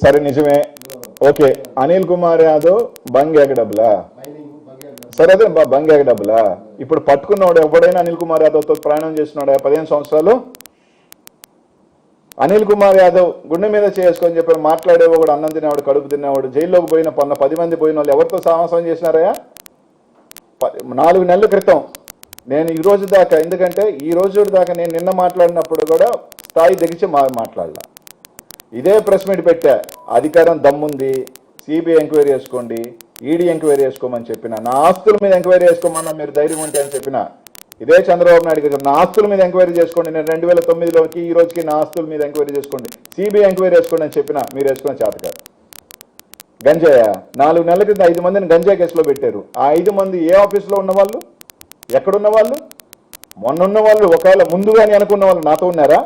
సరే నిజమే, ఓకే. అనిల్ కుమార్ యాదవ్ బంగాక డబ్బులా? సరే అదే బంగాక డబ్బులా? ఇప్పుడు పట్టుకున్నవాడు ఎవడైనా అనిల్ కుమార్ యాదవ్తో ప్రయాణం చేస్తున్నాడు 15 సంవత్సరాలు? అనిల్ కుమార్ యాదవ్ గుండె మీద చేసుకొని చెప్పి మాట్లాడేవాడు కూడా, అన్నం తినేవాడు, కడుపు తినేవాడు, జైల్లోకి పోయిన 10 మంది పోయిన వాళ్ళు ఎవరితో సాహసం చేసినారయ్యా? 4 నెలల క్రితం నేను ఈ రోజు దాకా, ఎందుకంటే ఈ రోజు దాకా నేను నిన్న మాట్లాడినప్పుడు కూడా స్థాయి దిగిచి మాట్లాడలా. ఇదే ప్రెస్ మీట్ పెట్టా, అధికారం దమ్ముంది, సిబిఐ ఎంక్వైరీ చేసుకోండి, ఈడీ ఎంక్వైరీ చేసుకోమని చెప్పిన, నా ఆస్తుల మీద ఎంక్వైరీ చేసుకోమన్నా మీరు ధైర్యం ఉంటే అని చెప్పిన. ఇదే చంద్రబాబు నాయుడు గారు, నా ఆస్తుల మీద ఎంక్వైరీ చేసుకోండి, నేను 2009లోకి ఈ రోజుకి నా ఆస్తుల మీద ఎంక్వైరీ చేసుకోండి, సిబిఐ ఎంక్వైరీ వేసుకోండి అని చెప్పిన, మీరు వేసుకున్న చేతకారు. గంజాయ 4 నెలల క్రితం 5 మందిని గంజాయి కేసులో పెట్టారు. ఆ 5 మంది ఏ ఆఫీసులో ఉన్నవాళ్ళు, ఎక్కడున్న వాళ్ళు? మొన్న ఉన్న వాళ్ళు, ఒకవేళ ముందుగాని అనుకున్న వాళ్ళు నాతో ఉన్నారా?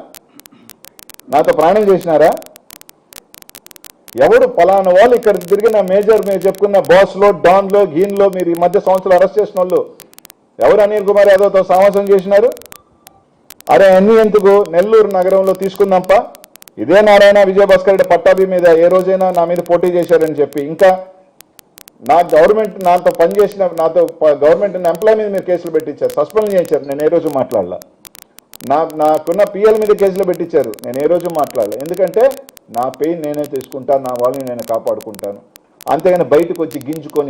నాతో ప్రయాణం చేసినారా? ఎవడు పలానా వాళ్ళు ఇక్కడ తిరిగిన మేజర్, మీరు చెప్పుకున్న బాస్లో, డాన్లో, గీన్లో, మీరు ఈ మధ్య సంవత్సరాలు అరెస్ట్ చేసిన వాళ్ళు ఎవరు అనిల్ కుమార్ యాదవ్తో సాహసం చేసినారు? అరే అన్ని ఎందుకు, నెల్లూరు నగరంలో తీసుకుందాంప. ఇదే నారాయణ విజయభాస్కర్ రెడ్డి పట్టాభి మీద ఏ రోజైనా నా మీద పోటీ చేశారని చెప్పి, ఇంకా నా గవర్నమెంట్ నాతో పనిచేసిన, నాతో గవర్నమెంట్ ఎంప్లాయ్ మీద మీరు కేసులు పెట్టించారు, సస్పెండ్ చేయించారు, నేను ఏ రోజు మాట్లాడలా. నాకున్న పిఎల్ మీద కేసులు పెట్టించారు, నేను ఏ రోజు మాట్లాడలే. ఎందుకంటే నా పెయిన్ నేనే తీసుకుంటాను, నా వాళ్ళని నేను కాపాడుకుంటాను. అంతేగాని బయటకు వచ్చి గింజుకొని